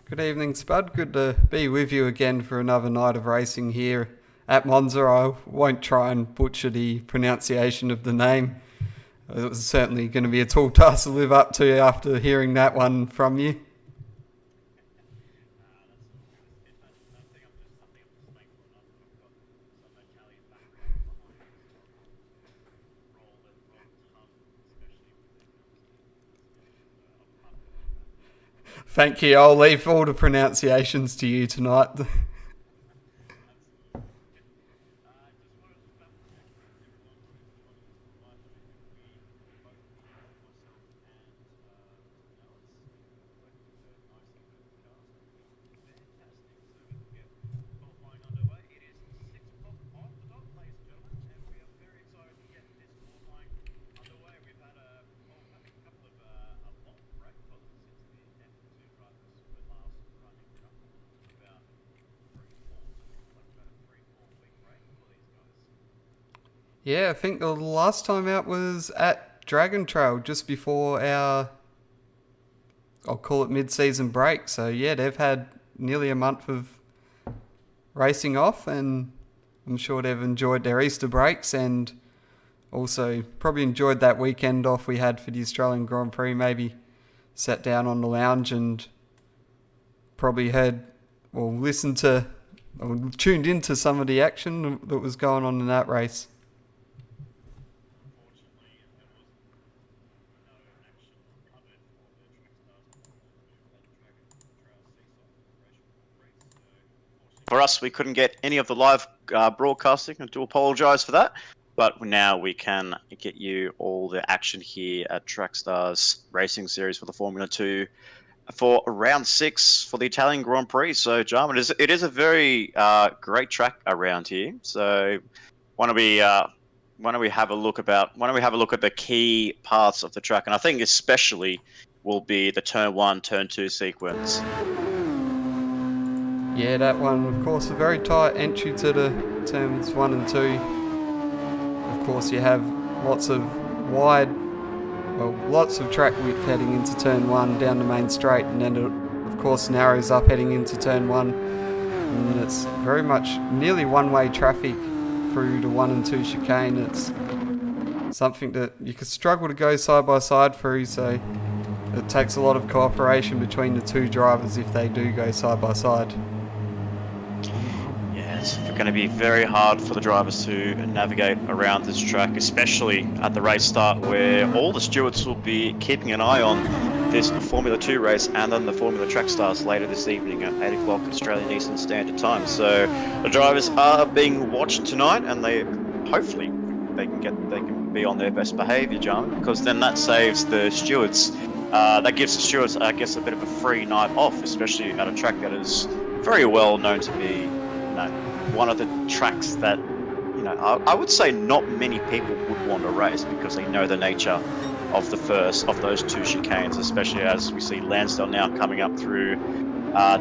Good evening, Spud. Good to be with you again for another night of racing here at Monza. I won't try and butcher the pronunciation of the name. It was certainly going to be a tall task to live up to after hearing that one from you. Thank you. I'll leave all the pronunciations to you tonight. Yeah, I think the last time out was at Dragon Trail just before our, I'll call it mid-season break. So yeah, they've had nearly a month of racing off, and I'm sure they've enjoyed their Easter breaks and also probably enjoyed that weekend off we had for the Australian Grand Prix. Maybe sat down on the lounge and probably heard or listened to or tuned into some of the action that was going on in that race. For us, we couldn't get any of the live broadcasting. I do apologise for that. But now we can get you all the action here at Trackstars Racing Series for the Formula 2 for round 6 for the Italian Grand Prix. So, Jarman, it is a very great track around here. So, why don't we have a look at the key parts of the track, and I think especially will be the turn 1, turn 2 sequence. Yeah, that one, of course, a very tight entry to the turns 1 and 2. Of course, you have lots of track width heading into turn 1 down the main straight, and then it, of course, narrows up heading into turn 1. And it's very much nearly one-way traffic through the 1 and 2 chicane. It's something that you could struggle to go side by side through, so it takes a lot of cooperation between the two drivers if they do go side by side. It's going to be very hard for the drivers to navigate around this track, especially at the race start, where all the stewards will be keeping an eye on this Formula 2 race and then the Formula Track Stars later this evening at 8 o'clock Australian Eastern Standard Time. So the drivers are being watched tonight, and hopefully they can be on their best behaviour, John, because then that saves the stewards. That gives the stewards, I guess, a bit of a free night off, especially at a track that is very well known to be one of the tracks that, I would say not many people would want to race, because they know the nature of the first of those two chicanes, especially as we see Lansdale now coming up through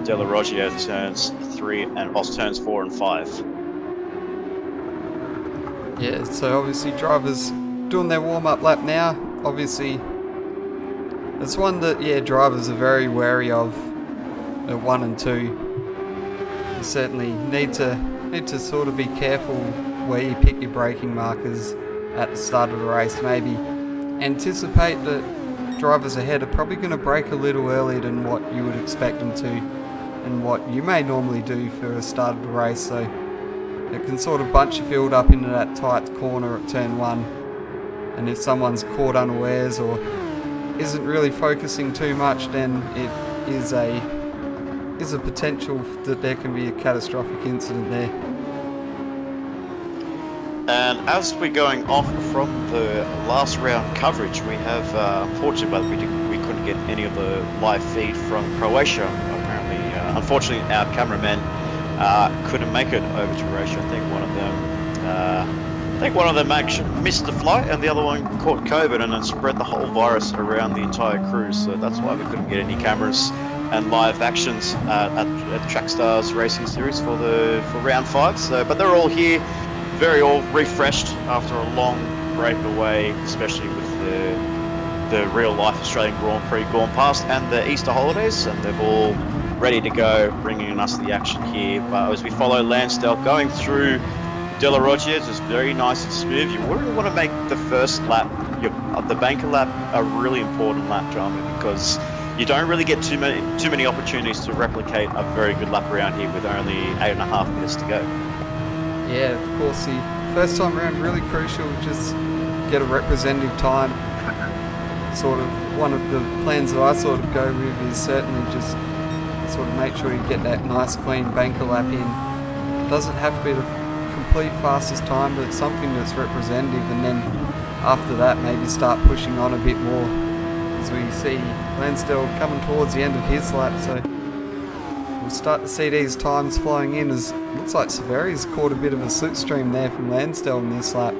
Della Roggia turns 4 and 5. Yeah, so obviously drivers doing their warm-up lap now. Obviously, it's one that, drivers are very wary of at 1 and 2. You certainly need to sort of be careful where you pick your braking markers at the start of the race. Maybe anticipate that drivers ahead are probably going to brake a little earlier than what you would expect them to, and what you may normally do for a start of the race. So it can sort of bunch your field up into that tight corner at turn 1. And if someone's caught unawares or isn't really focusing too much, then it is a potential that there can be a catastrophic incident there. And as we're going off from the last round coverage, we have, unfortunately, but we couldn't get any of the live feed from Croatia. Apparently, unfortunately, our cameramen couldn't make it over to Croatia. I think one of them actually missed the flight, and the other one caught COVID and then spread the whole virus around the entire crew. So that's why we couldn't get any cameras and live actions at the Trackstars Racing Series for round 5. So, but they're all here, all refreshed after a long break away, especially with the real life Australian Grand Prix gone past and the Easter holidays, and they've all ready to go, bringing us the action here. But as we follow Lansdale going through De La Roggia, just very nice and smooth. You really want to make the first lap, the banker lap, a really important lap, Drama, because you don't really get too many opportunities to replicate a very good lap around here with only 8.5 minutes to go. Yeah, of course, the first time around really crucial, just get a representative time. Sort of one of the plans that I sort of go with is certainly just sort of make sure you get that nice clean banker lap in. It doesn't have to be the complete fastest time, but it's something that's representative, and then after that maybe start pushing on a bit more, as we see Lansdale coming towards the end of his lap, so we'll start to see these times flowing in, as it looks like Severi's caught a bit of a slipstream there from Lansdale in this lap.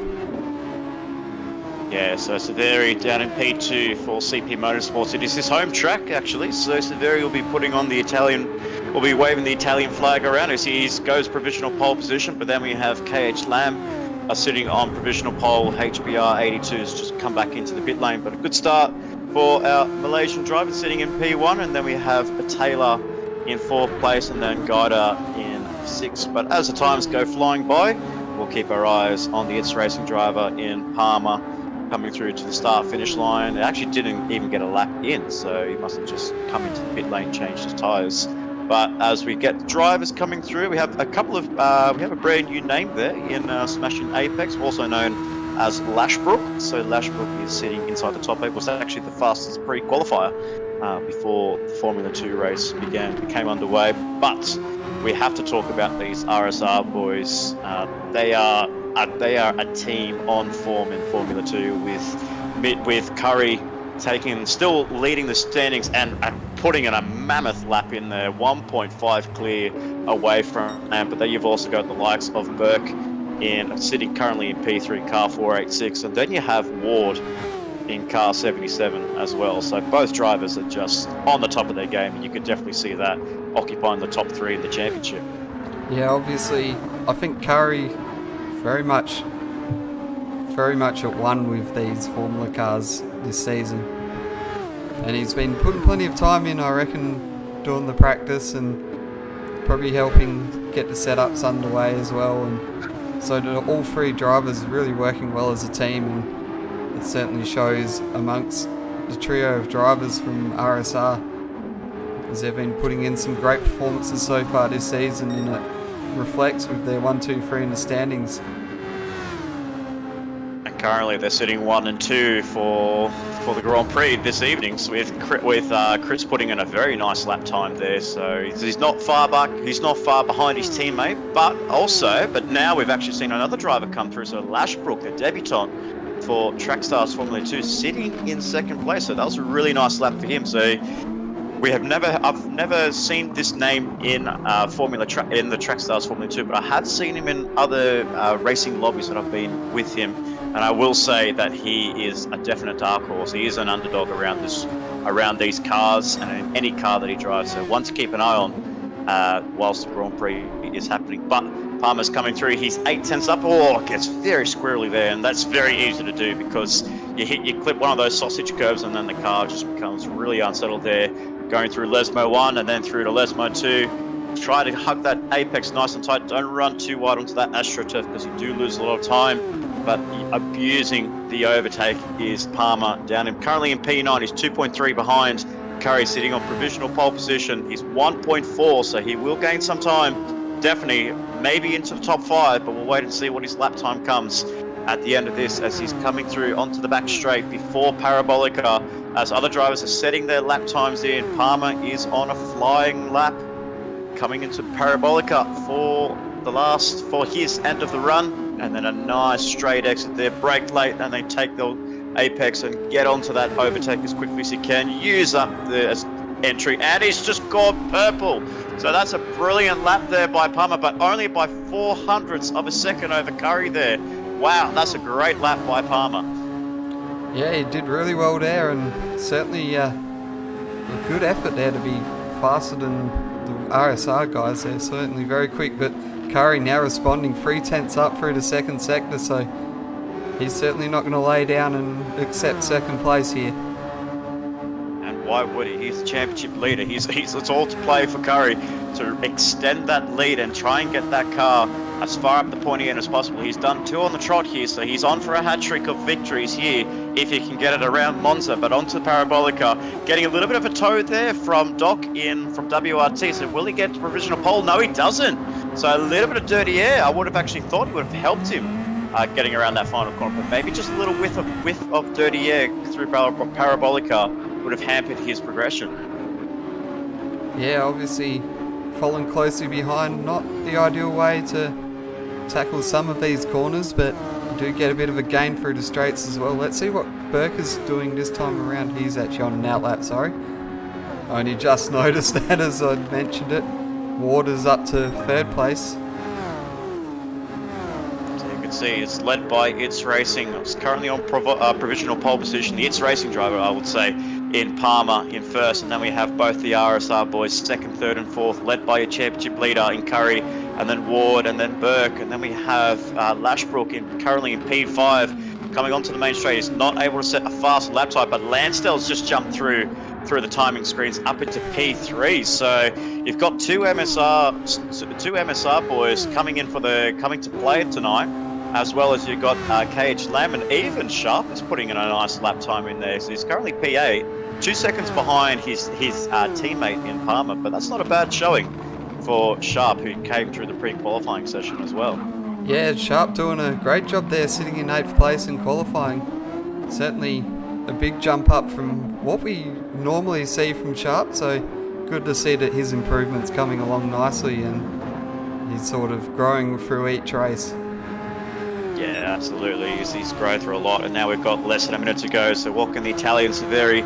Yeah, so Severi down in P2 for CP Motorsports. It is his home track, actually, so Severi will be putting on will be waving the Italian flag around as he goes provisional pole position, but then we have KH Lamb sitting on provisional pole. HBR 82 has just come back into the pit lane, but a good start for our Malaysian driver sitting in P1, and then we have a Taylor in 4th place and then Guida in 6th. But as the times go flying by, we'll keep our eyes on the ITS Racing driver in Palmer coming through to the start-finish line. It actually didn't even get a lap in, so he must have just come into the pit lane, changed his tyres. But as we get the drivers coming through, we have a couple of, we have a brand new name there in Smashing Apex, also known as Lashbrook. So Lashbrook is sitting inside the top 8, was actually the fastest pre-qualifier before the Formula 2 race became underway. But we have to talk about these RSR boys. They are a team on form in Formula 2 with Curry still leading the standings and putting in a mammoth lap in there, 1.5 clear away from them. But then you've also got the likes of Burke sitting currently in P3, car 486, and then you have Ward in car 77 as well. So both drivers are just on the top of their game, and you could definitely see that occupying the top 3 in the championship. Yeah, obviously, I think Curry very much at one with these Formula cars this season, and he's been putting plenty of time in, I reckon, doing the practice and probably helping get the setups underway as well, and so all 3 drivers are really working well as a team, and it certainly shows amongst the trio of drivers from RSR, as they've been putting in some great performances so far this season, and it reflects with their 1, 2, 3 in the standings. And currently they're sitting 1 and 2 for the Grand Prix this evening, so with Chris putting in a very nice lap time there. So he's not far back. He's not far behind his teammate, but now we've actually seen another driver come through. So Lashbrook, a debutant for Trackstars Formula 2, sitting in 2nd place. So that was a really nice lap for him. So I've never seen this name in the Trackstars Formula 2, but I have seen him in other racing lobbies that I've been with him, and I will say that he is a definite dark horse. He is an underdog around these cars and in any car that he drives. So one to keep an eye on whilst the Grand Prix is happening. But Palmer's coming through. He's 8 tenths up. Oh, it gets very squirrely there, and that's very easy to do because you clip one of those sausage curves, and then the car just becomes really unsettled there. Going through Lesmo 1 and then through to Lesmo 2. Try to hug that apex nice and tight. Don't run too wide onto that AstroTurf because you do lose a lot of time. But abusing the overtake is Palmer currently in P9. He's 2.3 behind. Curry sitting on provisional pole position. He's 1.4, so he will gain some time. Definitely, maybe into the top 5, but we'll wait and see what his lap time comes at the end of this as he's coming through onto the back straight before Parabolica. As other drivers are setting their lap times in, Palmer is on a flying lap coming into Parabolica for his end of the run, and then a nice straight exit there, brake late, and they take the apex and get onto that overtake as quickly as he can, use up the entry, and he's just gone purple. So that's a brilliant lap there by Palmer, but only by 0.04 of a second over Curry there. Wow, that's a great lap by Palmer. Yeah, he did really well there, and certainly a good effort there to be faster than the RSR guys. They're certainly very quick, but Curry now responding 3 tenths up through the 2nd sector, so he's certainly not going to lay down and accept 2nd place here. And Why would he? He's the championship leader. It's all to play for Curry to extend that lead and try and get that car as far up the pointy end as possible. He's done 2 on the trot here, so he's on for a hat-trick of victories here if he can get it around Monza. But onto the Parabolica, getting a little bit of a tow there from Doc in from WRT. So will he get to provisional pole? No, he doesn't. So a little bit of dirty air. I would have actually thought it would have helped him getting around that final corner, but maybe just a little whiff of dirty air through Parabolica would have hampered his progression. Yeah, obviously following closely behind, not the ideal way to tackle some of these corners, but you do get a bit of a gain through the straights as well. Let's see what Burke is doing this time around. He's actually on an outlap, sorry. I only just noticed that as I mentioned it. Ward is up to 3rd place. See, it's led by It's Racing. It's currently on provisional pole position. The It's Racing driver, I would say, in Palmer in 1st, and then we have both the RSR boys 2nd, 3rd, and 4th, led by a championship leader in Curry, and then Ward, and then Burke, and then we have Lashbrook currently in P5 coming onto the main straight. He's not able to set a fast lap time, but Lansdale's just jumped through the timing screens up into P3. So you've got two MSR boys coming to play tonight, as well as you've got KH Lamb, and even Sharp is putting in a nice lap time in there. So he's currently P8, 2 seconds behind his teammate in Palmer, but that's not a bad showing for Sharp, who came through the pre-qualifying session as well. Yeah, Sharp doing a great job there, sitting in 8th place in qualifying. Certainly a big jump up from what we normally see from Sharp, so good to see that his improvement's coming along nicely and he's sort of growing through each race. Yeah, absolutely. He's grown through a lot, and now we've got less than a minute to go. So what can the Italian Severi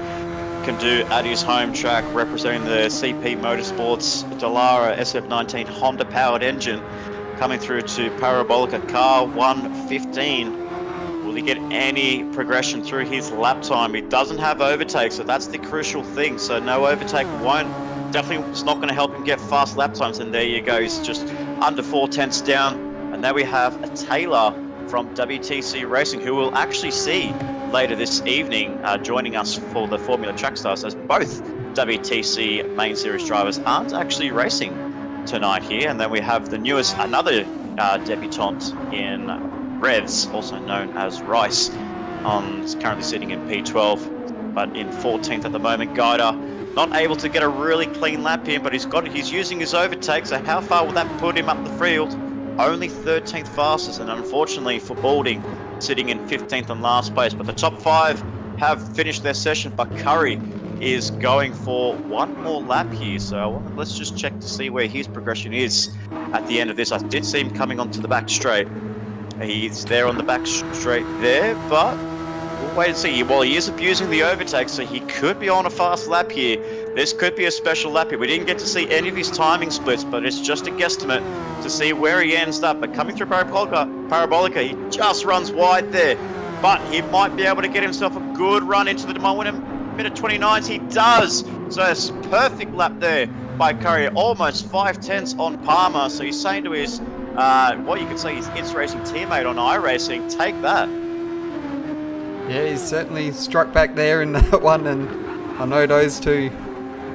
can do at his home track, representing the CP Motorsports Dallara SF19 Honda-powered engine, coming through to Parabolica car 1:15. Will he get any progression through his lap time? He doesn't have overtake, so that's the crucial thing. So no overtake definitely it's not going to help him get fast lap times. And there you go, he's just under 4/10 down. And now we have a Taylor from WTC Racing, who we'll actually see later this evening, joining us for the Formula Track Stars, as both WTC main series drivers aren't actually racing tonight here. And then we have another debutante in Revs, also known as Rice, is currently sitting in P12, but in 14th at the moment. Guida not able to get a really clean lap here, but he's using his overtake. So how far will that put him up the field? Only 13th fastest, and unfortunately for Balding, sitting in 15th and last place. But the top 5 have finished their session, but Curry is going for one more lap here. So let's just check to see where his progression is at the end of this. I did see him coming onto the back straight. He's there on the back straight there, but we'll wait and see. Well, he is abusing the overtake, so he could be on a fast lap here. This could be a special lap here. We didn't get to see any of his timing splits, but it's just a guesstimate to see where he ends up. But coming through Parabolica, he just runs wide there. But he might be able to get himself a good run into the minute 29s. He does. So it's a perfect lap there by Curry. Almost 5/10 on Palmer. So he's saying to his, what you could say, his It's Racing teammate on iRacing, take that. Yeah, he's certainly struck back there in that one, and I know those two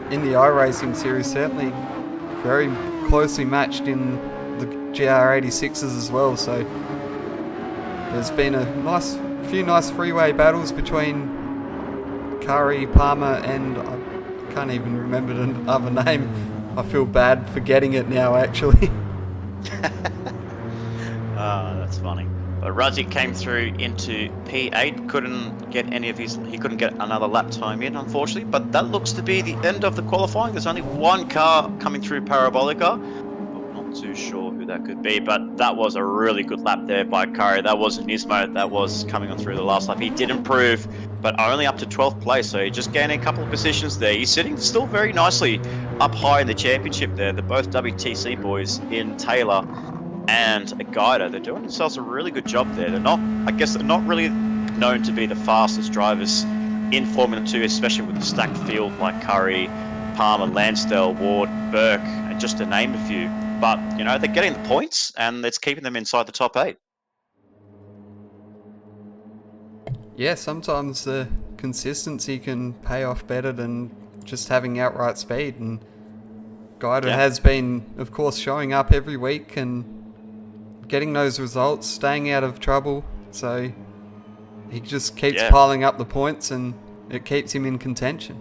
in the iRacing series certainly very closely matched in the GR86s as well. So there's been a few nice freeway battles between Curry, Palmer, and I can't even remember the other name. I feel bad forgetting it now, actually. That's funny. But Razi came through into P8, couldn't get another lap time in, unfortunately. But that looks to be the end of the qualifying. There's only one car coming through Parabolica. I'm not too sure who that could be, but that was a really good lap there by Curry. That was Nismo that was coming on through the last lap. He did improve, but only up to 12th place, so he just gained a couple of positions there. He's sitting still very nicely up high in the championship there. They're both WTC boys in Taylor and a Guida. They're doing themselves a really good job there. They're not really known to be the fastest drivers in Formula 2, especially with the stacked field like Curry, Palmer, Lansdale, Ward, Burke, and just to name a few. But, they're getting the points, and it's keeping them inside the top 8. Yeah, sometimes the consistency can pay off better than just having outright speed. And Guida Yeah. has been, of course, showing up every week and getting those results, staying out of trouble. So he just keeps piling up the points, and it keeps him in contention.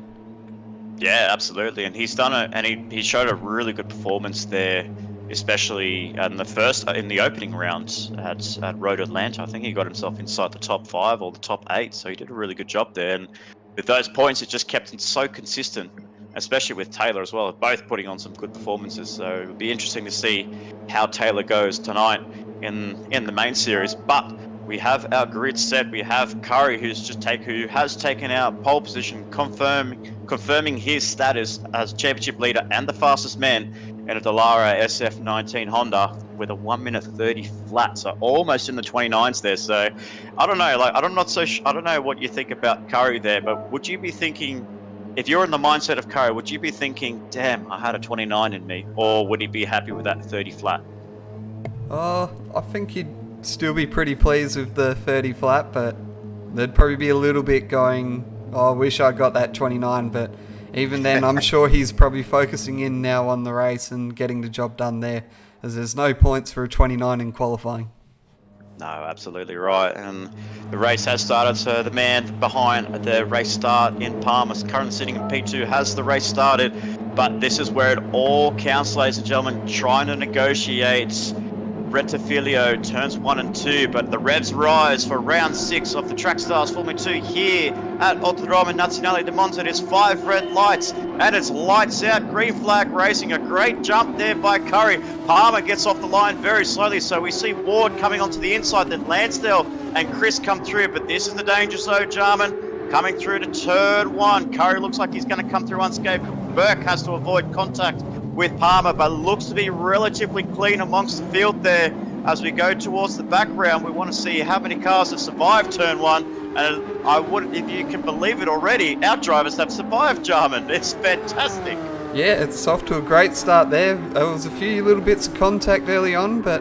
Yeah, absolutely, and he's done it, and he showed a really good performance there, especially in the opening rounds at Road Atlanta. I think he got himself inside the top 5 or the top 8, so he did a really good job there. And with those points, it just kept him so consistent, especially with Taylor as well, both putting on some good performances. So it'll be interesting to see how Taylor goes tonight in the main series. But we have our grid set. We have Curry, who has taken out pole position, confirming his status as championship leader and the fastest man in a Dallara SF19 Honda with a 1 minute 30 flat, so almost in the 29s there. So I don't know, I don't know what you think about Curry there, but would you be thinking, if you're in the mindset of Curry, would you be thinking, damn, I had a 29 in me, or would he be happy with that 30 flat? I think he'd still be pretty pleased with the 30 flat, but there'd probably be a little bit going, oh, I wish I got that 29, but even then I'm sure he's probably focusing in now on the race and getting the job done there, as there's no points for a 29 in qualifying. No, absolutely right. And the race has started, so the man behind the race start in Palmer, currently sitting in P2, has the race started. But this is where it all counts, ladies and gentlemen, trying to negotiate Rettifilio turns 1 and 2, but the revs rise for round 6 of the Track Stars Formula 2 here at Autodromo Nazionale di Monza. It is 5 red lights, and it's lights out. Green flag racing, a great jump there by Curry. Palmer gets off the line very slowly, so we see Ward coming onto the inside, then Lansdale and Chris come through, but this is the danger zone, Jarman. Coming through to turn 1. Curry looks like he's going to come through unscathed. Burke has to avoid contact with Palmer, but looks to be relatively clean amongst the field there. As we go towards the background, we want to see how many cars have survived turn 1, and I wouldn't, if you can believe it already, our drivers have survived, Jarman. It's fantastic. Yeah, it's off to a great start there. There was a few little bits of contact early on, but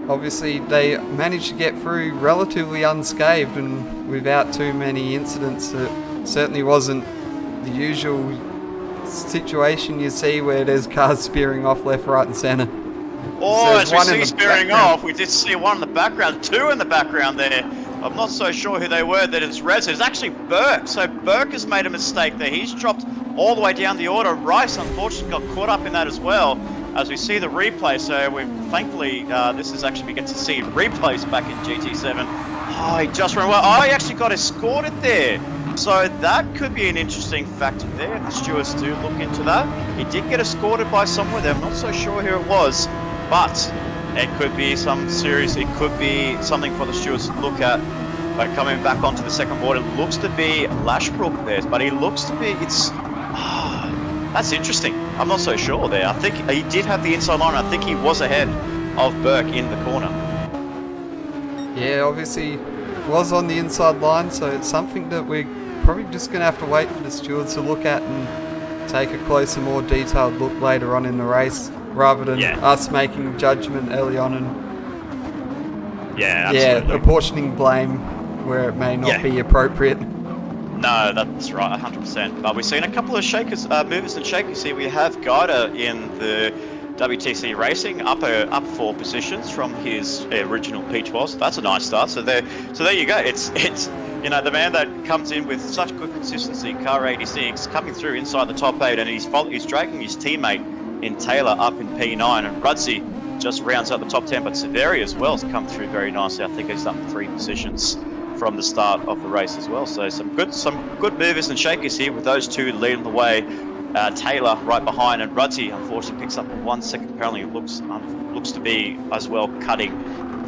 obviously they managed to get through relatively unscathed and without too many incidents. It certainly wasn't the usual situation you see where there's cars spearing off left, right and centre. Oh, as we see spearing off, we did see one in the background, 2 in the background there. I'm not so sure who they were, that it's Rez. It's actually Burke. So Burke has made a mistake there. He's dropped all the way down the order. Rice, unfortunately, got caught up in that as well. As we see the replay, so thankfully, this is actually, we get to see replays back in GT7. Oh, he just ran away. Oh, he actually got escorted there. So that could be an interesting factor there. The stewards do look into that. He did get escorted by someone there. I'm not so sure who it was, but it could be some serious. It could be something for the stewards to look at. By coming back onto the second board, it looks to be Lashbrook there, but he looks to be. That's interesting. I'm not so sure there. I think he did have the inside line. I think he was ahead of Burke in the corner. Yeah, obviously was on the inside line, so it's something that we're probably just going to have to wait for the stewards to look at and take a closer, more detailed look later on in the race, rather than us making judgment early on and apportioning blame where it may not be appropriate. No, that's right, 100%. But we've seen a couple of movers and shakers here. We have Guida in the WTC Racing up 4 positions from his original P12. So that's a nice start. So there you go. It's the man that comes in with such good consistency, car 86, coming through inside the top 8, and he's dragging his teammate in Taylor up in P9, and Rudzi just rounds up the top 10. But Severi as well has come through very nicely. I think he's up 3 positions from the start of the race as well. So some good movers and shakers here with those 2 leading the way. Taylor right behind, and Rudzi unfortunately picks up 1 second. Apparently it looks to be as well cutting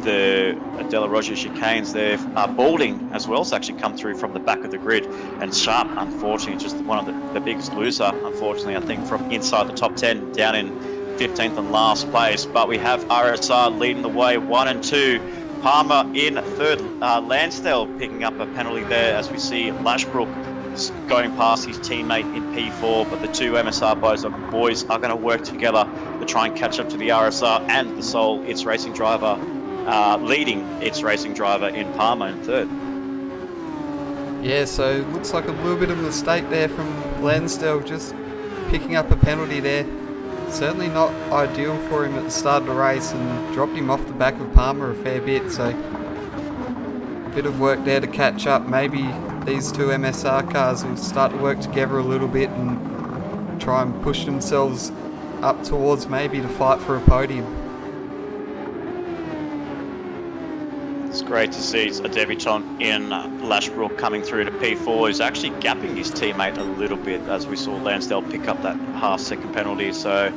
the Della Roja chicanes there. Balding as well has actually come through from the back of the grid, and Sharp unfortunately just one of the biggest loser, unfortunately, I think, from inside the top 10 down in 15th and last place. But we have RSR leading the way 1 and 2. Palmer in 3rd. Lansdale picking up a penalty there, as we see Lashbrook going past his teammate in P4, but the 2 MSR boys are going to work together to try and catch up to the RSR and the Soul, its racing driver, leading its racing driver in Palmer in 3rd. Yeah, so looks like a little bit of a mistake there from Lansdale, just picking up a penalty there. Certainly not ideal for him at the start of the race, and dropped him off the back of Palmer a fair bit, so a bit of work there to catch up. Maybe these two MSR cars will start to work together a little bit and try and push themselves up towards maybe to fight for a podium. It's great to see a debutant in Lashbrook coming through to P4. He's actually gapping his teammate a little bit, as we saw Lansdale pick up that half-second penalty. So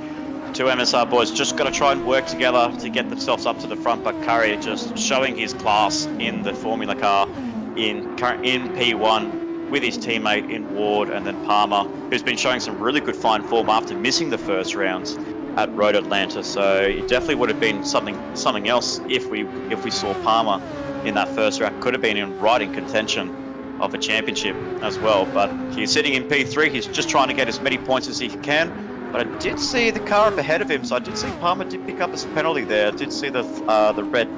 two MSR boys just got to try and work together to get themselves up to the front, but Curry just showing his class in the Formula car in P1 with his teammate in Ward, and then Palmer, who's been showing some really good fine form after missing the first rounds at Road Atlanta. So it definitely would have been something else if we saw Palmer in that first round. Could have been right in contention of a championship as well, but he's sitting in P3. He's just trying to get as many points as he can. But I did see the car up ahead of him, so I did see Palmer did pick up a penalty there. I did see the red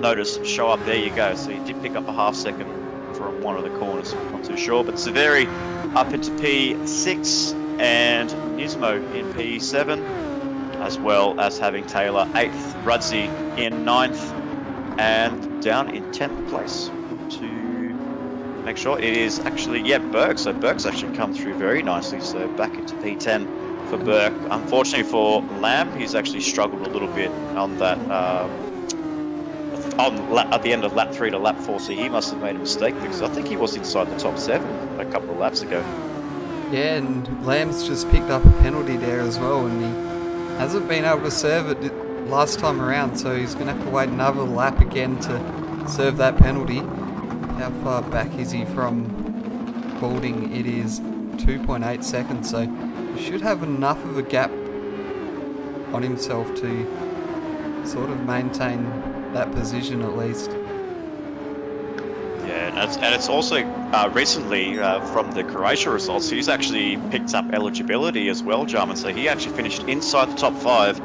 notice show up. There you go. So he did pick up a half second from one of the corners. Not too sure, but Severi up into P6 and Nismo in P7, as well as having Taylor 8th, Rudzi in 9th, and down in 10th place to make sure it is actually, Berg. So Berg's actually come through very nicely, so back into P10 for Berg. Unfortunately for Lamb, he's actually struggled a little bit on that, at the end of lap 3 to lap 4, so he must have made a mistake, because I think he was inside the top 7 a couple of laps ago. Yeah, and Lamb's just picked up a penalty there as well, and he hasn't been able to serve it last time around, so he's going to have to wait another lap again to serve that penalty. How far back is he from Balding? It is 2.8 seconds, so he should have enough of a gap on himself to sort of maintain that position at least. Yeah, and it's also recently from the Croatia results, he's actually picked up eligibility as well, Jarman. So he actually finished inside the top 5.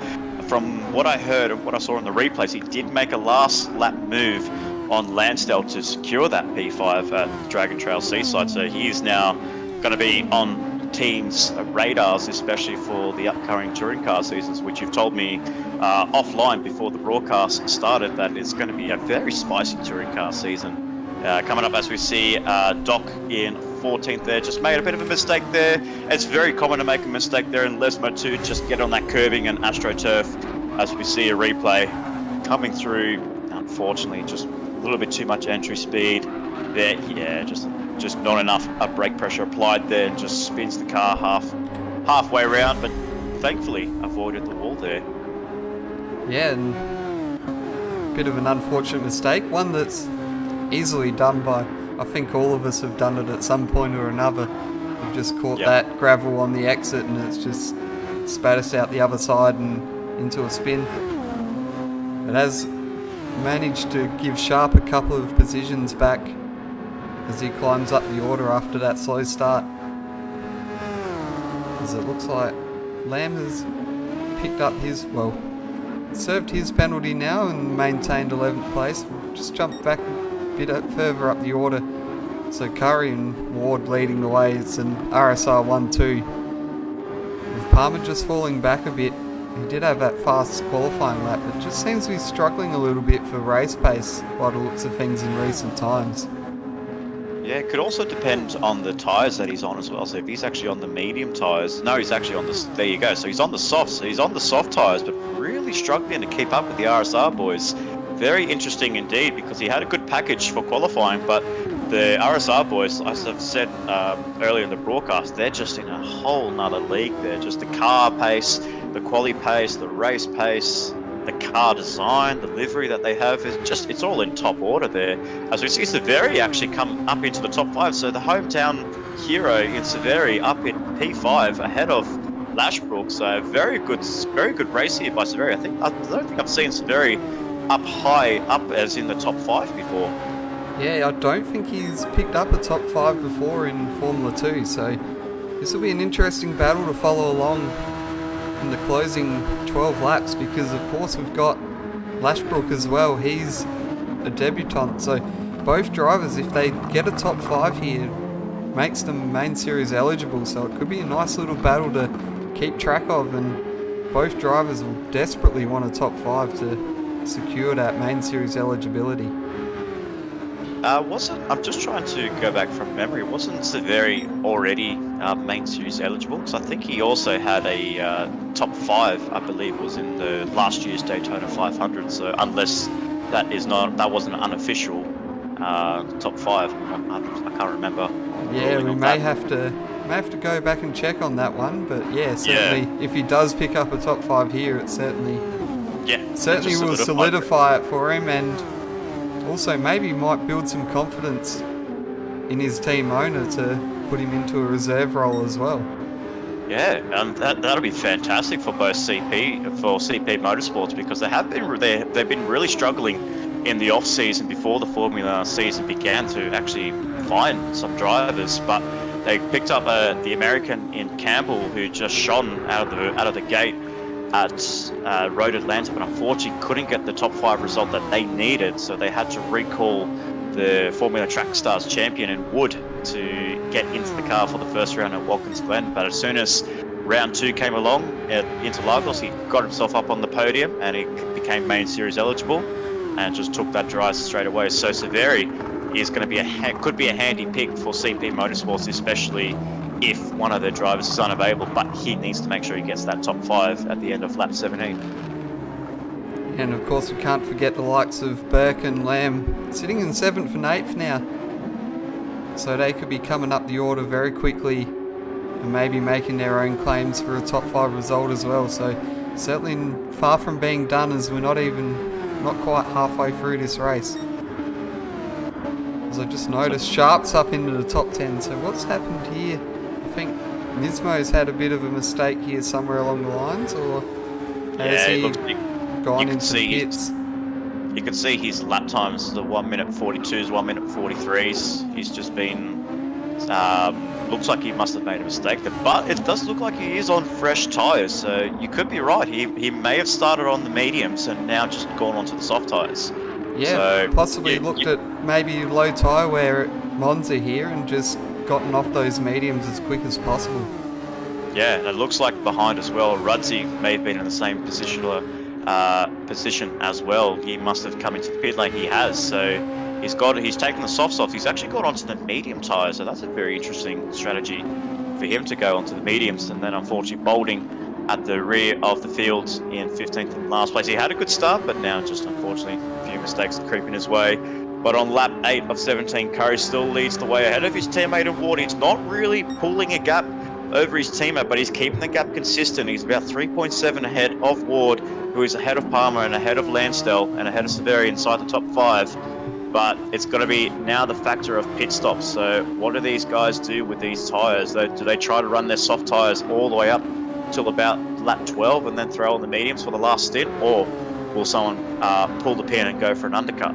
From what I heard and what I saw in the replays, he did make a last lap move on Lansdale to secure that P5 at Dragon Trail Seaside. So he is now going to be on teams' radars, especially for the upcoming touring car seasons, which you've told me offline before the broadcast started that it's going to be a very spicy touring car season. Coming up, as we see Doc in 14th there, just made a bit of a mistake there. It's very common to make a mistake there in Lesmo too, just get on that curbing and AstroTurf, as we see a replay coming through. Unfortunately, just a little bit too much entry speed there. Yeah, just not enough brake pressure applied there, and just spins the car halfway around, but thankfully avoided the wall there. Yeah, and a bit of an unfortunate mistake, one that's easily done by, I think all of us have done it at some point or another. We've just caught that gravel on the exit and it's just spat us out the other side and into a spin. But has managed to give Sharp a couple of positions back as he climbs up the order after that slow start. As it looks like Lamb has picked up his, served his penalty now and maintained 11th place. We'll just jump back bit further up the order. So Curry and Ward leading the way. It's an RSR 1-2. With Palmer just falling back a bit. He did have that fast qualifying lap, but just seems to be struggling a little bit for race pace by the looks of things in recent times. Yeah, it could also depend on the tyres that he's on as well. So if he's actually on the medium tyres, no, he's actually on the, there you go. So he's on the softs. So he's on the soft tyres, but really struggling to keep up with the RSR boys. Very interesting indeed, because he had a good package for qualifying, but the RSR boys, as I've said earlier in the broadcast, they're just in a whole nother league there. Just the car pace, the quali pace, the race pace, the car design, the livery that they have, it's all in top order there. As we see Severi actually come up into the top 5, so the hometown hero in Severi up in P5 ahead of Lashbrook. So very good race here by Severi. I don't think I've seen Severi up high, up as in the top 5 before. Yeah, I don't think he's picked up a top 5 before in Formula 2, so this will be an interesting battle to follow along in the closing 12 laps, because of course we've got Lashbrook as well. He's a debutant, so both drivers, if they get a top 5 here, makes them main series eligible, so it could be a nice little battle to keep track of, and both drivers will desperately want a top 5 to secure that main series eligibility. I'm just trying to go back from memory. Wasn't Severi already main series eligible? Because I think he also had a top 5, I believe, was in the last year's Daytona 500. So unless that wasn't an unofficial top 5, I can't remember. Yeah, we may have to go back and check on that one. But yeah, certainly if he does pick up a top 5 here, it certainly will solidify it for him, and also maybe might build some confidence in his team owner to put him into a reserve role as well. Yeah, and that'll be fantastic for both CP Motorsports, because they've been really struggling in the off season before the Formula season began to actually find some drivers, but they picked up the American in Campbell, who just shone out of the gate at Road Atlanta, but unfortunately couldn't get the top 5 result that they needed, so they had to recall the Formula Track Stars champion in Wood to get into the car for the first round at Watkins Glen. But as soon as round 2 came along at Interlagos, he got himself up on the podium and he became main series eligible and just took that drive straight away. So Severi is going to could be a handy pick for CP Motorsports, especially if one of their drivers is unavailable, but he needs to make sure he gets that top 5 at the end of lap 17. And of course we can't forget the likes of Burke and Lamb sitting in 7th and 8th now, so they could be coming up the order very quickly and maybe making their own claims for a top 5 result as well. So certainly far from being done, as we're not quite halfway through this race. As I just noticed, Sharp's up into the top 10, so what's happened here? I think Nismo's had a bit of a mistake here somewhere along the lines, or has he gone into the pits? You can see his lap times, the 1 minute 42s, 1 minute 43s. He's just been, looks like he must have made a mistake there, but it does look like he is on fresh tyres, so you could be right. He may have started on the mediums and now just gone onto the soft tyres. Yeah, so, possibly looked at maybe low tyre wear at Monza here and just gotten off those mediums as quick as possible. Yeah, and it looks like behind as well, Rudzi may have been in the same position as well. He must have come into the pit lane. He has, so he's taken the softs. He's actually got onto the medium tyres, so that's a very interesting strategy for him to go onto the mediums, and then unfortunately bolting at the rear of the field in 15th and last place. He had a good start, but now just unfortunately a few mistakes creeping his way. But on lap 8 of 17, Curry still leads the way ahead of his teammate in Ward. He's not really pulling a gap over his teammate, but he's keeping the gap consistent. He's about 3.7 ahead of Ward, who is ahead of Palmer and ahead of Lansdell and ahead of Severi inside the top 5. But it's going to be now the factor of pit stops. So what do these guys do with these tyres? Do they try to run their soft tyres all the way up till about lap 12 and then throw on the mediums for the last stint? Or will someone pull the pin and go for an undercut?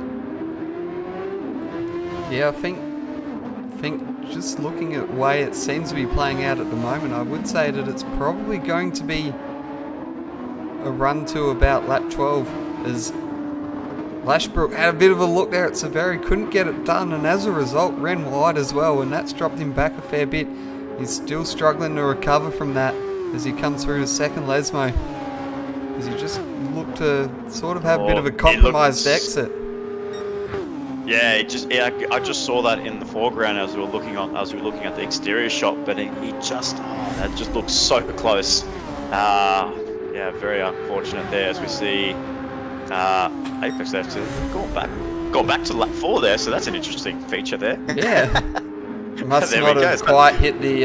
Yeah, I think just looking at the way it seems to be playing out at the moment, I would say that it's probably going to be a run to about lap 12, as Lashbrook had a bit of a look there at Severi, couldn't get it done, and as a result ran wide as well, and that's dropped him back a fair bit. He's still struggling to recover from that as he comes through to second Lesmo, as he just looked to sort of have a bit of a compromised exit. Yeah, I just saw that in the foreground as we were looking at the exterior shot, but that just looks so close. Yeah, very unfortunate there, as we see Apex FC gone back to lap 4 there, so that's an interesting feature there. Yeah, must not have quite hit the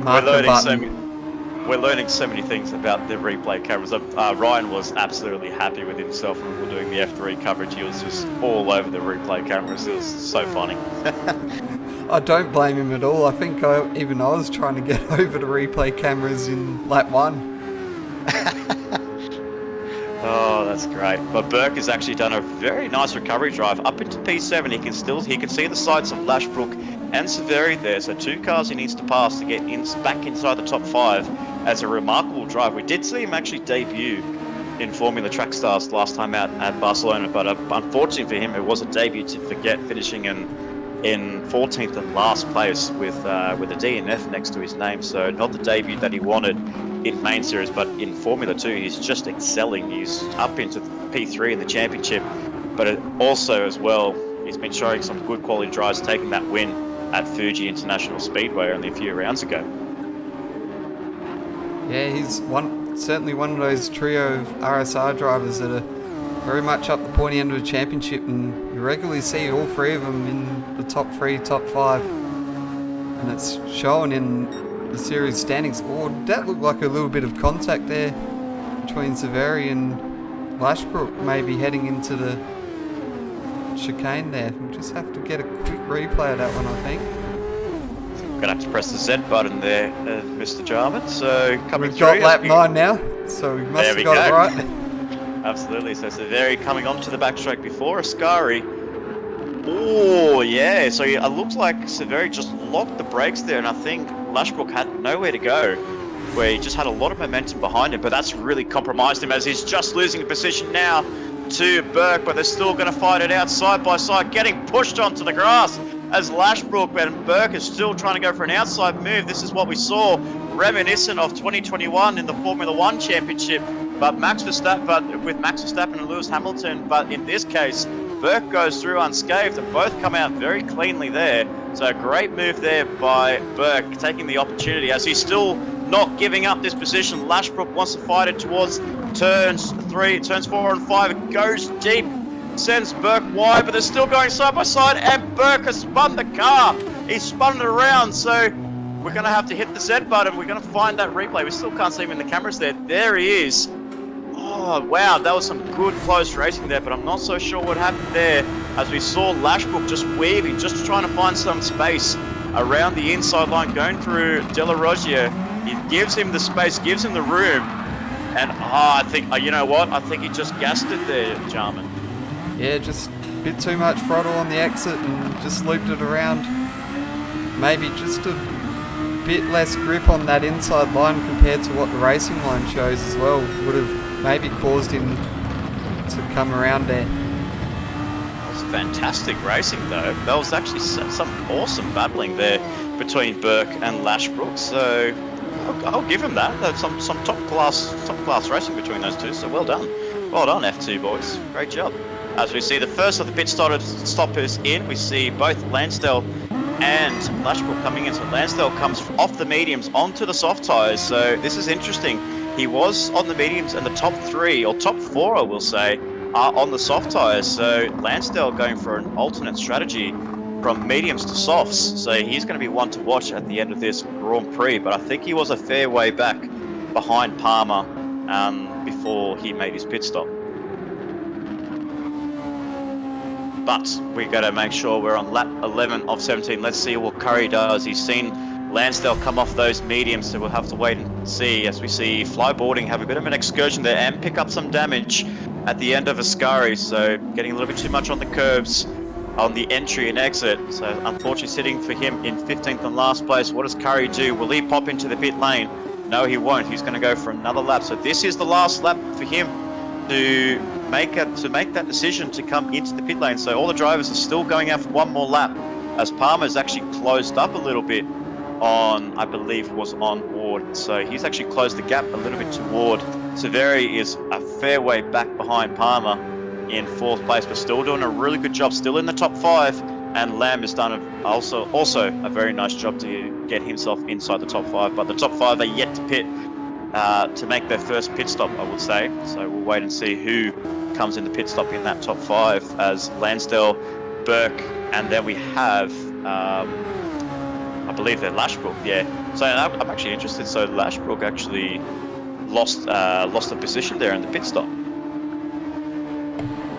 marker button. We're learning so many things about the replay cameras. Ryan was absolutely happy with himself when we were doing the F3 coverage. He was just all over the replay cameras. It was so funny. I don't blame him at all. I think I was trying to get over the replay cameras in lap 1. Oh, that's great. But Burke has actually done a very nice recovery drive up into P7. He can see the sights of Lashbrook and Severi there. So 2 cars he needs to pass to get back inside the top 5. As a remarkable drive. We did see him actually debut in Formula Track Stars last time out at Barcelona, but unfortunately for him, it was a debut to forget, finishing in 14th and last place with a D and F next to his name. So not the debut that he wanted in main series, but in Formula 2, he's just excelling. He's up into P3 in the championship, but also as well, he's been showing some good quality drives, taking that win at Fuji International Speedway only a few rounds ago. Yeah, he's certainly one of those trio of RSR drivers that are very much up the pointy end of the championship, and you regularly see all three of them in the top 3, top 5, and it's shown in the series standings. Oh, that looked like a little bit of contact there between Severi and Lashbrook, maybe heading into the chicane there. We'll just have to get a quick replay of that one, I think. Gonna have to press the Z button there, Mr. Jarman. So coming We've through. got lap 9 now, so we must have got it right. Absolutely. So Severi coming onto the backstroke before Ascari. Oh yeah. So it looks like Severi just locked the brakes there, and I think Lashbrook had nowhere to go, where he just had a lot of momentum behind him. But that's really compromised him, as he's just losing position now to Burke, but they're still going to fight it out side by side, getting pushed onto the grass as Lashbrook and Burke is still trying to go for an outside move. This is what we saw reminiscent of 2021 in the Formula 1 Championship, but with Max Verstappen and Lewis Hamilton. But in this case, Burke goes through unscathed and both come out very cleanly there. So a great move there by Burke, taking the opportunity as he's still not giving up this position. Lashbrook wants to fight it towards turns 4 and 5. It goes deep, sends Burke wide, but they're still going side by side, and Burke has spun the car. He's spun it around, so we're going to have to hit the Z button. We're going to find that replay. We still can't see him in the cameras there. There he is. Oh, wow, that was some good close racing there, but I'm not so sure what happened there, as we saw Lashbrook just weaving, just trying to find some space around the inside line, going through De La Roggia. He gives him the space, gives him the room, and I think, you know what, I think he just gassed it there, Jarman. Yeah, just a bit too much throttle on the exit and just looped it around. Maybe just a bit less grip on that inside line compared to what the racing line shows as well. Would have maybe caused him to come around there. That was fantastic racing though. That was actually some awesome battling there between Burke and Lashbrook. So I'll give him that. That's some top class racing between those two. So well done F2 boys. Great job. As we see the first of the pit stoppers in, we see both Lansdale and Lashbrook coming in. So Lansdale comes off the mediums onto the soft tyres. So this is interesting. He was on the mediums, and the top 3 or top 4, I will say, are on the soft tyres. So Lansdale going for an alternate strategy from mediums to softs. So he's going to be one to watch at the end of this Grand Prix. But I think he was a fair way back behind Palmer before he made his pit stop. But we got to make sure we're on lap 11 of 17. Let's see what Curry does. He's seen Lansdale come off those mediums, so we'll have to wait and see, as we see Flyboarding have a bit of an excursion there and pick up some damage at the end of Ascari. So getting a little bit too much on the curbs on the entry and exit. So unfortunately sitting for him in 15th and last place. What does Curry do? Will he pop into the pit lane? No, he won't. He's going to go for another lap. So this is the last lap for him to make that decision to come into the pit lane. So all the drivers are still going out for one more lap, as Palmer's actually closed up a little bit on, I believe, was on Ward. So he's actually closed the gap a little bit to Ward. Severi is a fair way back behind Palmer in 4th place, but still doing a really good job, still in the top 5. And Lamb has done also a very nice job to get himself inside the top 5. But the top 5 are yet to pit to make their first pit stop, I would say. So we'll wait and see who comes in the pit stop in that top 5, as Lansdale, Burke, and then we have, I believe they're Lashbrook, yeah. So I'm actually interested. So Lashbrook actually lost a position there in the pit stop.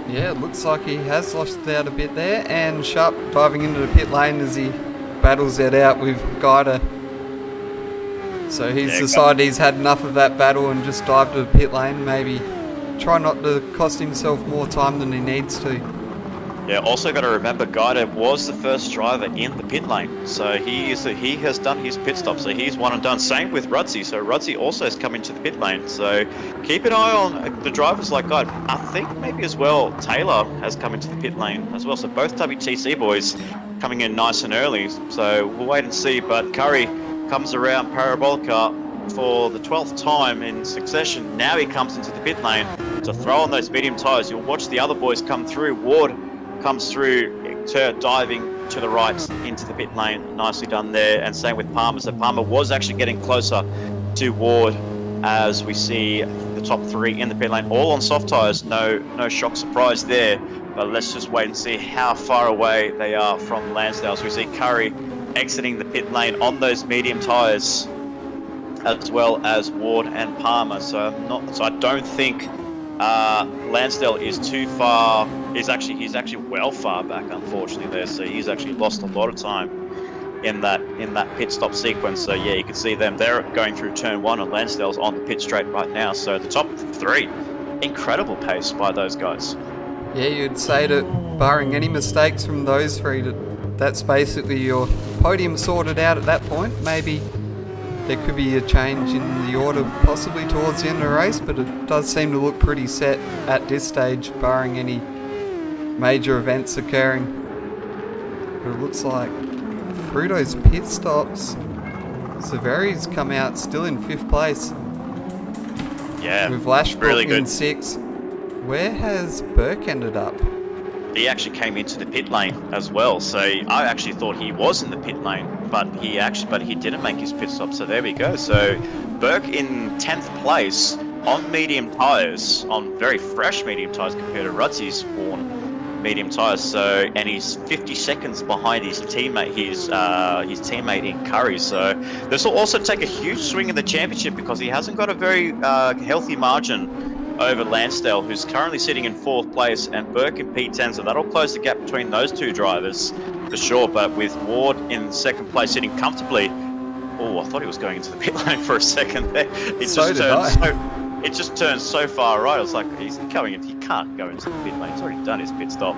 Yeah, it looks like he has lost out a bit there, and Sharp diving into the pit lane as he battles it out with Guida. So he's decided he's had enough of that battle and just dived to the pit lane. Maybe try not to cost himself more time than he needs to. Yeah, also got to remember, Guida was the first driver in the pit lane, so he has done his pit stop, so he's one and done. Same with Rudzi, so Rudzi also has come into the pit lane, so keep an eye on the drivers like Guida. I think maybe as well Taylor has come into the pit lane as well, so both WTC boys coming in nice and early, so we'll wait and see. But Curry comes around Parabolica for the 12th time in succession. Now he comes into the pit lane to throw on those medium tyres. You'll watch the other boys come through. Ward comes through, diving to the right into the pit lane. Nicely done there. And same with Palmer. So Palmer was actually getting closer to Ward as we see the top three in the pit lane, all on soft tyres. No shock surprise there. But let's just wait and see how far away they are from Lansdale. So we see Curry exiting the pit lane on those medium tyres, as well as Ward and Palmer. So I don't think Lansdale is too far. He's actually well far back, unfortunately, there. So he's actually lost a lot of time in that pit stop sequence. So yeah, you can see them. They're going through turn one, and Lansdale's on the pit straight right now. So the top three, incredible pace by those guys. Yeah, you'd say that barring any mistakes from those three, that's basically your podium sorted out at that point. Maybe there could be a change in the order possibly towards the end of the race, but it does seem to look pretty set at this stage, barring any major events occurring. But it looks like through those pit stops, Severi's come out still in 5th place. Yeah, with Lashbrook really good. in 6th. Where has Burke ended up? He actually came into the pit lane as well, so I actually thought he was in the pit lane, but he didn't make his pit stop. So there we go. So Burke in 10th place on medium tyres, on very fresh medium tyres compared to Rudzi's worn medium tyres. So, and he's 50 seconds behind his teammate, his teammate in Curry. So this will also take a huge swing in the championship because he hasn't got a very healthy margin over Lansdale, who's currently sitting in 4th place, and Burke in P10, so that'll close the gap between those two drivers for sure. But with Ward in 2nd place sitting comfortably, I thought he was going into the pit lane for a second there. It just turned so far right. I was like, he's coming in, he can't go into the pit lane, he's already done his pit stop.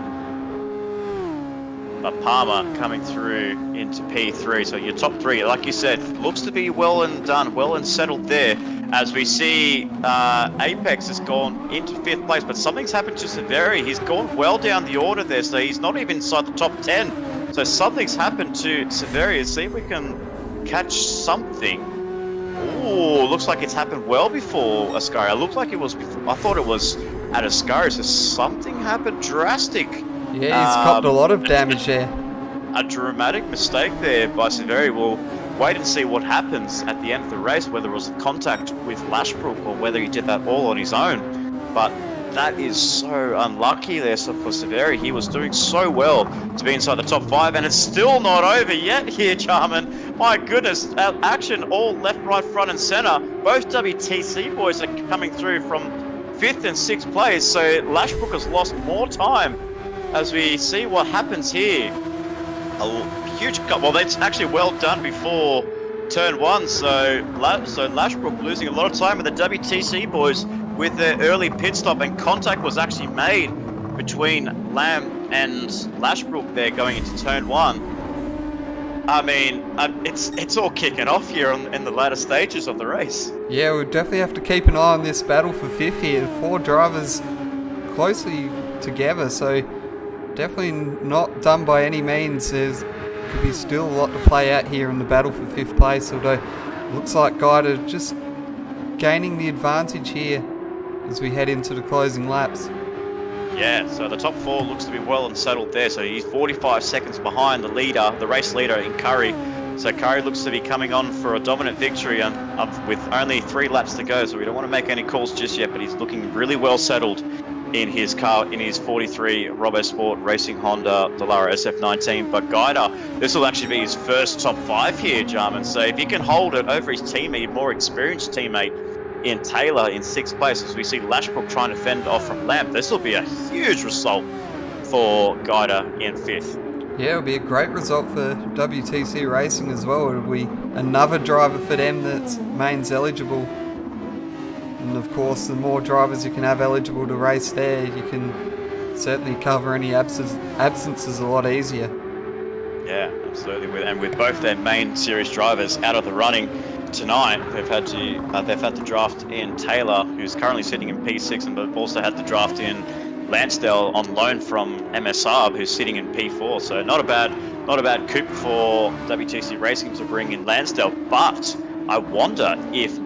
But Palmer coming through into P3, so your top three, like you said, looks to be well and done, well and settled there. As we see, Apex has gone into 5th place, but something's happened to Severi. He's gone well down the order there, so he's not even inside the top 10. So something's happened to Severi. Let's see if we can catch something. Ooh, looks like it's happened well before Ascaria. Looked like it was before. I thought it was at Ascaria, so something happened drastic. Yeah, he's copped a lot of damage there. A dramatic mistake there by Severi. We'll wait and see what happens at the end of the race, whether it was contact with Lashbrook or whether he did that all on his own. But that is so unlucky there for Severi. He was doing so well to be inside the top 5, and it's still not over yet here, Jarman. My goodness, action all left, right, front and center. Both WTC boys are coming through from 5th and 6th place, so Lashbrook has lost more time as we see what happens here. A huge cut. Well, that's actually well done before turn 1. So Lashbrook losing a lot of time with the WTC boys with their early pit stop, and contact was actually made between Lamb and Lashbrook there going into turn 1. I mean, it's all kicking off here in the latter stages of the race. Yeah, we'll definitely have to keep an eye on this battle for 5th here. 4 drivers closely together, so definitely not done by any means. There could be still a lot to play out here in the battle for 5th place, although it looks like Guida just gaining the advantage here as we head into the closing laps. Yeah, so the top 4 looks to be well and settled there. So he's 45 seconds behind the leader, the race leader in Curry. So Curry looks to be coming on for a dominant victory and with only 3 laps to go. So we don't want to make any calls just yet, but he's looking really well settled in his car, in his 43 Robbo Sport Racing Honda Dallara SF19. But Guida, this will actually be his first top 5 here, Jarman. So if he can hold it over his teammate, more experienced teammate in Taylor in 6th place, as we see Lashbrook trying to fend off from Lamp, this will be a huge result for Guida in 5th. Yeah, it'll be a great result for WTC Racing as well. It'll be another driver for them that's mains eligible. And of course, the more drivers you can have eligible to race there, you can certainly cover any absences a lot easier. Yeah, absolutely. And with both their main series drivers out of the running tonight, they've had to draft in Taylor, who's currently sitting in P6, and they've also had to draft in Lansdale on loan from MSR, who's sitting in P4. So not a bad coup for WTC Racing to bring in Lansdale. But I wonder if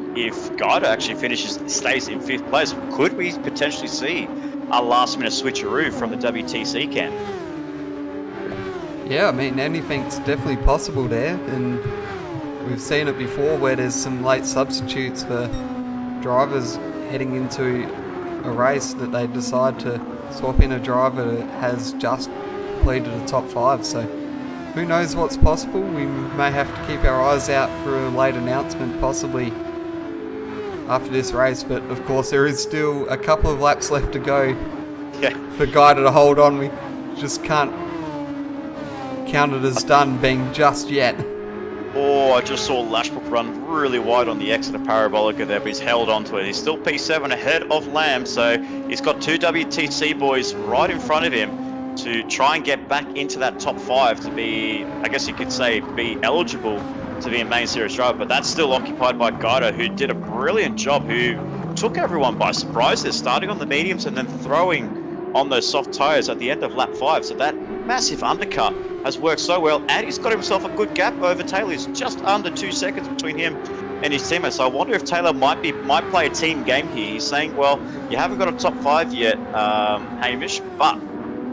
Guido actually stays in 5th place, could we potentially see a last-minute switcheroo from the WTC camp? Yeah, I mean, anything's definitely possible there, and we've seen it before where there's some late substitutes for drivers heading into a race that they decide to swap in a driver that has just completed a top 5. So who knows what's possible? We may have to keep our eyes out for a late announcement possibly after this race, but of course there is still a couple of laps left to go for Guido to hold on. We just can't count it as done being just yet. Oh, I just saw Lashbrook run really wide on the exit of Parabolica there, but he's held onto it. He's still P7 ahead of Lamb, so he's got 2 WTC boys right in front of him to try and get back into that top 5 to be, I guess you could say, be eligible to be a main series driver. But that's still occupied by Guido, who did a brilliant job, who took everyone by surprise there, starting on the mediums and then throwing on those soft tyres at the end of lap 5. So that massive undercut has worked so well, and he's got himself a good gap over Taylor. He's just under 2 seconds between him and his teammates. So I wonder if Taylor might play a team game here. He's saying, well, you haven't got a top 5 yet, Hamish, but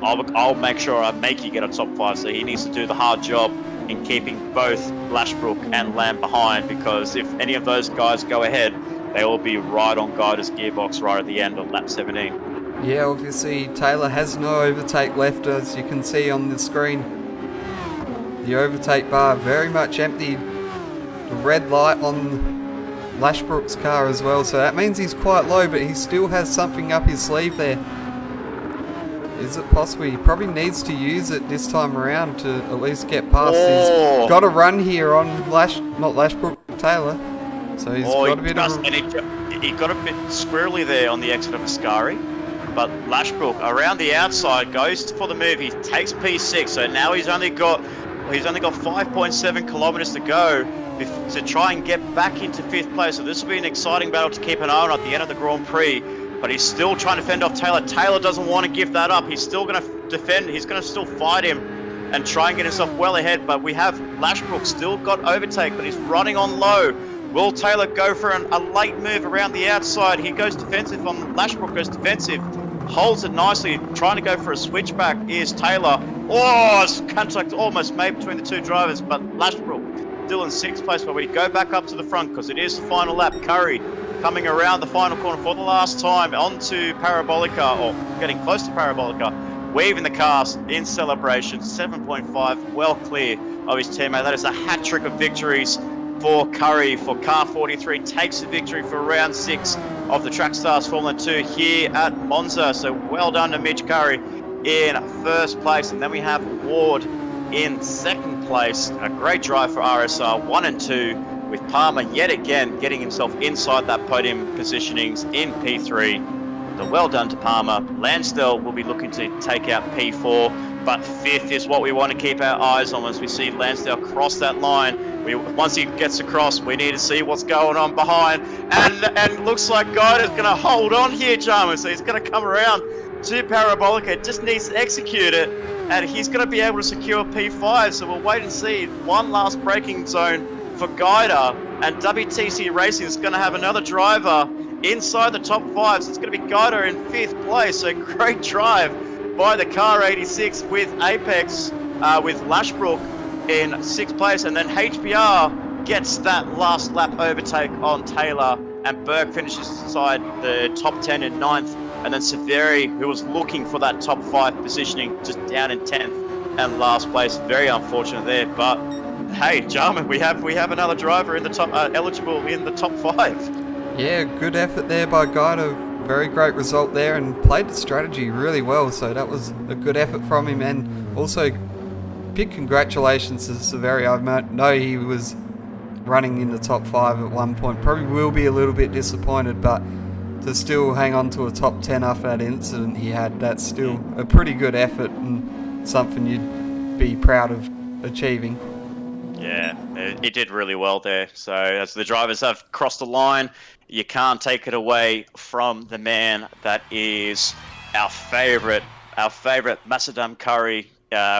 I'll make sure I make you get a top 5. So he needs to do the hard job in keeping both Lashbrook and Lamb behind, because if any of those guys go ahead, they will be right on Guido's gearbox right at the end of lap 17. Yeah, obviously Taylor has no overtake left, as you can see on the screen. The overtake bar very much emptied. The red light on Lashbrook's car as well, so that means he's quite low, but he still has something up his sleeve there. Is it possible? He probably needs to use it this time around to at least get past. He's got a run here on not Lashbrook, Taylor. So he's got a bit of... He got a bit squirrely there on the exit of Ascari. But Lashbrook around the outside goes for the move. He takes P6, so now he's only got 5.7 kilometers to go to try and get back into 5th place. So this will be an exciting battle to keep an eye on at the end of the Grand Prix. But he's still trying to fend off Taylor. Taylor doesn't want to give that up. He's still going to defend. He's going to still fight him and try and get himself well ahead. But we have Lashbrook still got overtake, but he's running on low. Will Taylor go for a late move around the outside? He goes defensive on Lashbrook, goes defensive. Holds it nicely, trying to go for a switchback is Taylor. Oh, contact almost made between the 2 drivers, but Lashbrook still in 6th place. But we go back up to the front because it is the final lap. Curry coming around the final corner for the last time onto Parabolica, or getting close to Parabolica, weaving the cars in celebration. 7.5, well clear of his teammate. That is a hat trick of victories for Curry, for car 43, takes the victory for round 6 of the Trackstars Formula 2 here at Monza. So well done to Mitch Curry in 1st place. And then we have Ward in 2nd place. A great drive for RSR 1 and 2, with Palmer yet again getting himself inside that podium positionings in P3. So well done to Palmer. Lansdale will be looking to take out P4, but 5th is what we want to keep our eyes on as we see Lansdale cross that line. Once he gets across, we need to see what's going on behind. And looks like Guido's going to hold on here, Jarman. So he's going to come around to Parabolica. Just needs to execute it, and he's going to be able to secure P5. So we'll wait and see. One last braking zone for Guido, and WTC Racing is going to have another driver inside the top 5. So it's going to be Guido in 5th place. So great drive by the car 86 with Apex, with Lashbrook in 6th place, and then HBR gets that last lap overtake on Taylor, and Burke finishes inside the top 10 in 9th, and then Severi, who was looking for that top 5 positioning, just down in 10th and last place. Very unfortunate there, but hey, Jarman, we have another driver in the top eligible in the top 5. Yeah, good effort there by Guido. Very great result there, and played the strategy really well, so that was a good effort from him. And also big congratulations to Severi. I know he was running in the top 5 at one point. Probably will be a little bit disappointed, but to still hang on to a top 10 after that incident he had, that's still a pretty good effort and something you'd be proud of achieving. Yeah, it did really well there. So as the drivers have crossed the line, you can't take it away from the man that is our favourite Macedam Curry.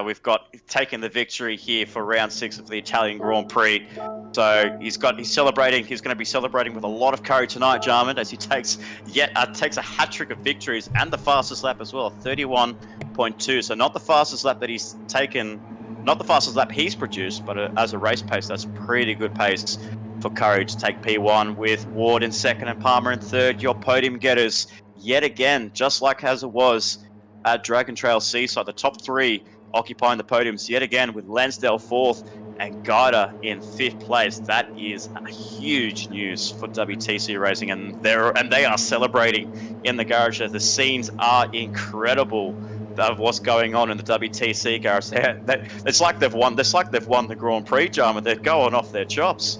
We've got taken the victory here for round 6 of the Italian Grand Prix. So he's going to be celebrating with a lot of curry tonight, Jarman, as he takes a hat trick of victories and the fastest lap as well, 31.2. So not the fastest lap that he's taken. Not the fastest lap he's produced, but as a race pace, that's pretty good pace for Curry to take P1 with Ward in second and Palmer in third. Your podium getters, yet again, just like as it was at Dragon Trail Seaside, the top 3 occupying the podiums yet again with Lansdale 4th and Gaida in 5th place. That is huge news for WTC Racing, and they are celebrating in the garage. The scenes are incredible of what's going on in the WTC garage. It's like they've won. It's like they've won the Grand Prix, Jarman. They're going off their chops.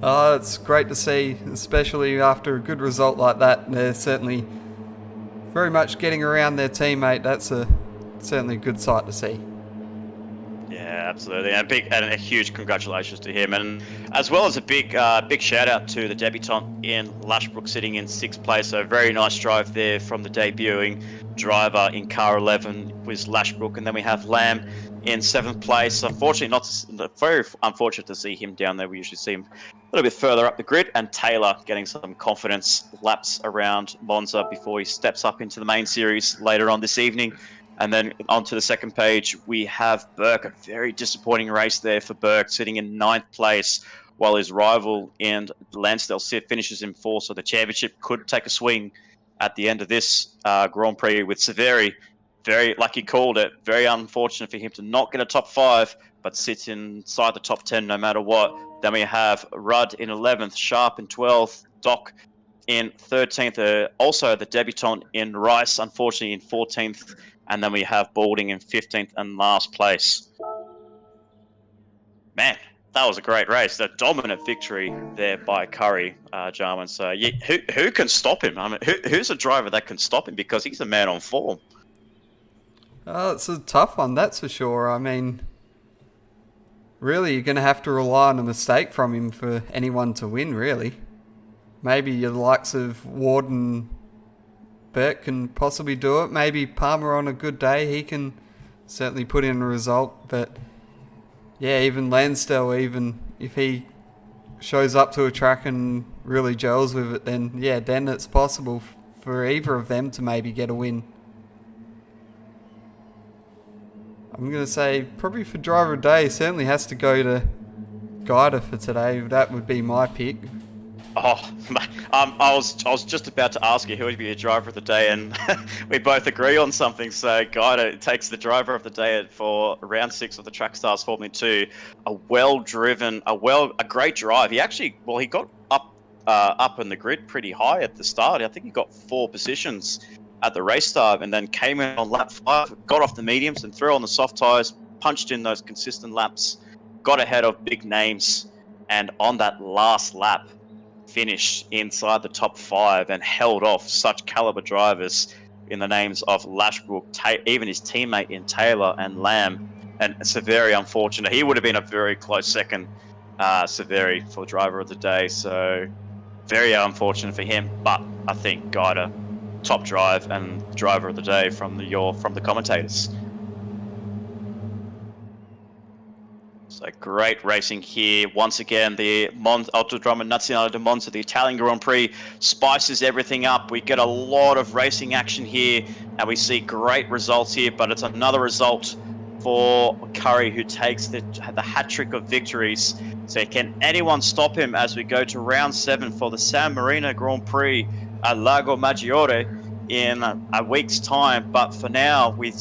It's great to see, especially after a good result like that. They're certainly very much getting around their teammate. That's certainly a good sight to see. Yeah, absolutely, and a huge congratulations to him, and as well as a big shout out to the debutant in Lashbrook sitting in 6th place. So very nice drive there from the debuting driver in car 11 was Lashbrook, and then we have Lamb in 7th place. Unfortunately, very unfortunate to see him down there. We usually see him a little bit further up the grid, and Taylor getting some confidence laps around Monza before he steps up into the main series later on this evening. And then onto the second page, we have Burke. A very disappointing race there for Burke, sitting in 9th place, while his rival in Lansdale finishes in 4th. So the championship could take a swing at the end of this Grand Prix with Severi. Very, like he called it, very unfortunate for him to not get a top 5, but sits inside the top 10 no matter what. Then we have Rudd in 11th, Sharp in 12th, Doc in 13th. Also the debutant in Rice, unfortunately, in 14th. And then we have Balding in 15th and last place. Man, that was a great race. A dominant victory there by Curry, Jarman. So yeah, who can stop him? I mean, who's a driver that can stop him? Because he's a man on form. It's a tough one, that's for sure. I mean, really, you're going to have to rely on a mistake from him for anyone to win, really. Maybe the likes of Ward and Burke can possibly do it. Maybe Palmer on a good day, he can certainly put in a result. But yeah, even Lansdale, even if he shows up to a track and really gels with it, then it's possible for either of them to maybe get a win. I'm going to say probably for driver of the day, certainly has to go to Gaida for today. That would be my pick. Oh, I was just about to ask you who would be your driver of the day, and we both agree on something. So Gaida takes the driver of the day for round 6 of the Track Stars Formula 2. A great drive. He got up in the grid pretty high at the start. I think he got 4 positions at the race start, and then came in on lap 5, got off the mediums and threw on the soft tyres, punched in those consistent laps, got ahead of big names, and on that last lap, finished inside the top 5 and held off such caliber drivers in the names of Lashbrook, even his teammate in Taylor and Lamb, and Severi. Unfortunate, he would have been a very close second, Severi, for driver of the day. So very unfortunate for him, but I think Gaida top drive and driver of the day from the commentators. So great racing here. Once again, the Autodromo Nazionale di Monza, the Italian Grand Prix, spices everything up. We get a lot of racing action here, and we see great results here, but it's another result for Curry, who takes the hat trick of victories. So can anyone stop him as we go to round 7 for the San Marino Grand Prix at Lago Maggiore in a week's time? But for now, we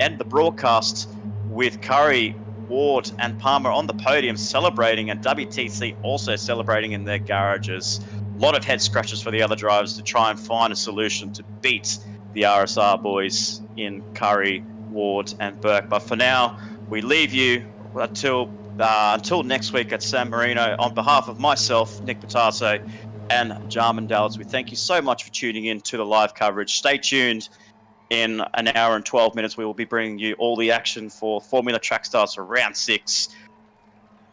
end the broadcast with Curry, Ward and Palmer on the podium celebrating, and WTC also celebrating in their garages. A lot of head scratches for the other drivers to try and find a solution to beat the RSR boys in Curry, Ward and Burke. But for now, we leave you until next week at San Marino. On behalf of myself, Nick Patasso, and Jarmandales. We thank you so much for tuning in to the live coverage. Stay tuned. In an hour and 12 minutes, we will be bringing you all the action for Formula Track Starts for round 6.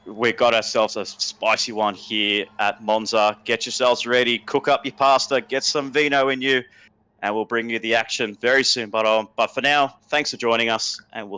We've got ourselves a spicy one here at Monza. Get yourselves ready, cook up your pasta, get some vino in you, and we'll bring you the action very soon. But for now, thanks for joining us, and we'll see